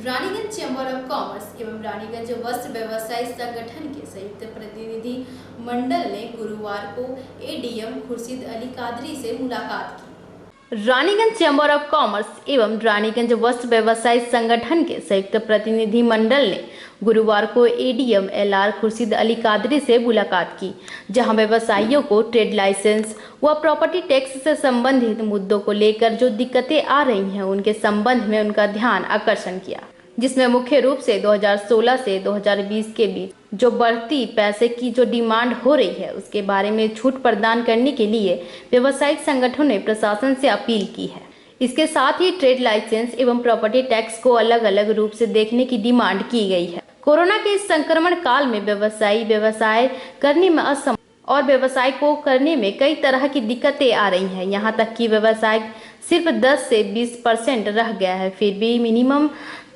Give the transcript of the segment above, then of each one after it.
Raniganj chamber of commerce एवं रानीगंज वस्त्र व्यवसायी संगठन के संयुक्त प्रतिनिधि मंडल ने गुरुवार को एडीएम खुर्शीद अली कादरी से मुलाकात की। रानीगंज चैम्बर ऑफ कॉमर्स एवं रानीगंज वस्त्र व्यवसायी संगठन के संयुक्त प्रतिनिधि मंडल ने गुरुवार को एडीएम एलआर खुर्शीद अली कादरी से मुलाकात की, जहां व्यवसायियों को ट्रेड लाइसेंस व प्रॉपर्टी टैक्स से संबंधित मुद्दों को लेकर जो दिक्कतें आ रही हैं उनके संबंध में उनका ध्यान आकर्षण किया, जिसमें मुख्य रूप से 2016 से 2020 के बीच जो बढ़ती पैसे की जो डिमांड हो रही है उसके बारे में छूट प्रदान करने के लिए व्यवसायिक संगठनों ने प्रशासन से अपील की है। इसके साथ ही ट्रेड लाइसेंस एवं प्रॉपर्टी टैक्स को अलग अलग रूप से देखने की डिमांड की गई है। कोरोना के इस संक्रमण काल में व्यवसाय करने में असमर्थ और व्यवसाय को करने में कई तरह की दिक्कतें आ रही हैं। यहाँ तक कि व्यवसाय सिर्फ 10 से 20% रह गया है, फिर भी मिनिमम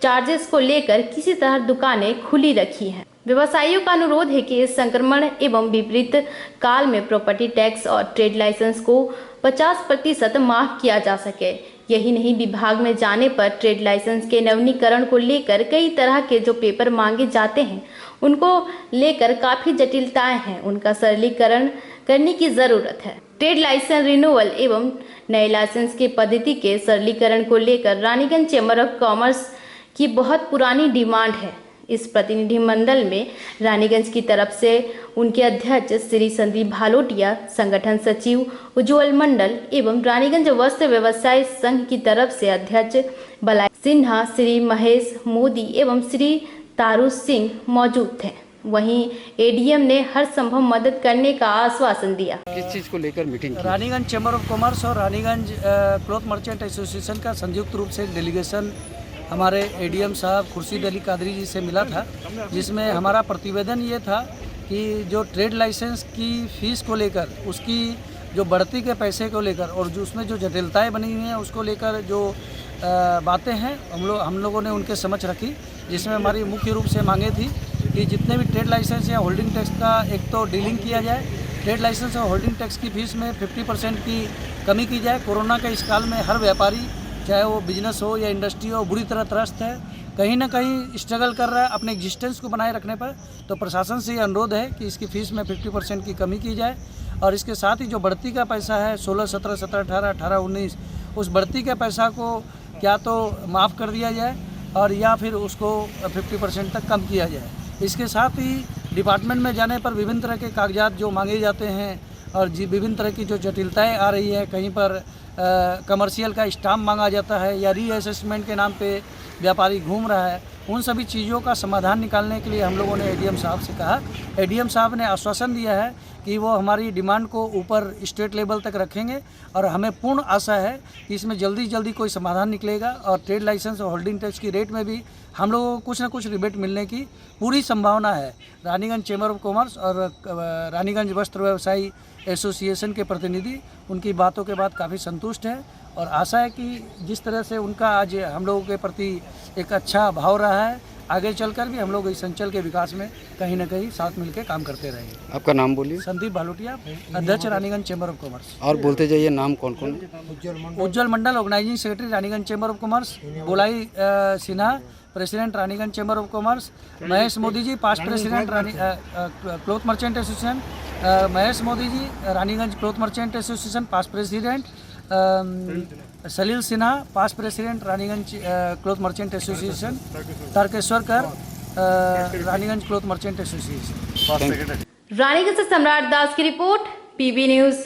चार्जेस को लेकर किसी तरह दुकानें खुली रखी हैं। व्यवसायियों का अनुरोध है कि इस संक्रमण एवं विपरीत काल में प्रॉपर्टी टैक्स और ट्रेड लाइसेंस को 50% माफ किया जा सके। यही नहीं, विभाग में जाने पर ट्रेड लाइसेंस के नवीनीकरण को लेकर कई तरह के जो पेपर मांगे जाते हैं उनको लेकर काफी जटिलताएं हैं, उनका सरलीकरण करने की जरूरत है। ट्रेड लाइसेंस रिन्यूअल एवं नए लाइसेंस की पद्धति के सरलीकरण को लेकर रानीगंज चैम्बर ऑफ कॉमर्स की बहुत पुरानी डिमांड है। इस प्रतिनिधि मंडल में रानीगंज की तरफ से उनके अध्यक्ष श्री संदीप भालोटिया, संगठन सचिव उज्ज्वल मंडल एवं रानीगंज वस्त्र व्यवसाय संघ की तरफ से अध्यक्ष बलाई सिन्हा, श्री महेश मोदी एवं श्री तारू सिंह मौजूद थे। वहीं एडीएम ने हर संभव मदद करने का आश्वासन दिया। किस चीज को लेकर मीटिंग की? रानीगंज चैम्बर ऑफ कॉमर्स और रानीगंज क्लॉथ मर्चेंट एसोसिएशन का संयुक्त रूप से डेलीगेशन हमारे एडीएम साहब खुर्शीद अली कादरी जी से मिला था, जिसमें हमारा प्रतिवेदन ये था कि जो ट्रेड लाइसेंस की फ़ीस को लेकर, उसकी जो बढ़ती के पैसे को लेकर और जो उसमें जो जटिलताएं बनी हुई हैं उसको लेकर जो बातें हैं हम लोगों ने उनके समझ रखी, जिसमें हमारी मुख्य रूप से मांगे थी कि जितने भी ट्रेड लाइसेंस या होल्डिंग टैक्स का एक तो डीलिंग किया जाए, ट्रेड लाइसेंस और होल्डिंग टैक्स की फ़ीस में 50% की कमी की जाए। कोरोना के इस काल में हर व्यापारी, चाहे वो बिजनेस हो या इंडस्ट्री हो, बुरी तरह त्रस्त है, कहीं ना कहीं स्ट्रगल कर रहा है अपने एग्जिस्टेंस को बनाए रखने पर। तो प्रशासन से ये अनुरोध है कि इसकी फ़ीस में 50% की कमी की जाए और इसके साथ ही जो बढ़ती का पैसा है 16, 17, 17, 18, 18, 19, उस बढ़ती के पैसा को क्या तो माफ़ कर दिया जाए और या फिर उसको 50% तक कम किया जाए। इसके साथ ही डिपार्टमेंट में जाने पर विभिन्न तरह के कागजात जो मांगे जाते हैं और विभिन्न तरह की जो जटिलताएँ आ रही है, कहीं पर कमर्शियल का स्टाम्प मांगा जाता है या रीअसेसमेंट के नाम पे व्यापारी घूम रहा है, उन सभी चीज़ों का समाधान निकालने के लिए हम लोगों ने एडीएम साहब से कहा। एडीएम साहब ने आश्वासन दिया है कि वो हमारी डिमांड को ऊपर स्टेट लेवल तक रखेंगे और हमें पूर्ण आशा है कि इसमें जल्दी कोई समाधान निकलेगा और ट्रेड लाइसेंस और होल्डिंग टैक्स की रेट में भी हम लोगों को कुछ ना कुछ रिबेट मिलने की पूरी संभावना है। रानीगंज चैम्बर ऑफ कॉमर्स और रानीगंज वस्त्र व्यवसायी एसोसिएशन के प्रतिनिधि उनकी बातों के बाद काफ़ी संतुष्ट हैं और आशा है कि जिस तरह से उनका आज हम लोगों के प्रति एक अच्छा भाव रहा है, आगे चलकर भी हम लोग इस अंचल के विकास में कहीं ना कहीं साथ मिलकर काम करते रहेंगे। आपका नाम बोलिए। संदीप भालोटिया, अध्यक्ष रानीगंज चैम्बर ऑफ कॉमर्स। और बोलते जाइए, नाम कौन कौन? Ujjwal Mandal, organising secretary Raniganj chamber of commerce. Bolai Sinha, president Raniganj chamber of commerce. Mahesh Modi ji, past president cloth merchant association. Mahesh Modi ji, Raniganj cloth merchant association, past president. Salil Sinha, past president Raniganj cloth merchant association. Tarakeshwar Kar, Raniganj cloth merchant association. Raniganj से सम्राट दास की रिपोर्ट, पीबी न्यूज़।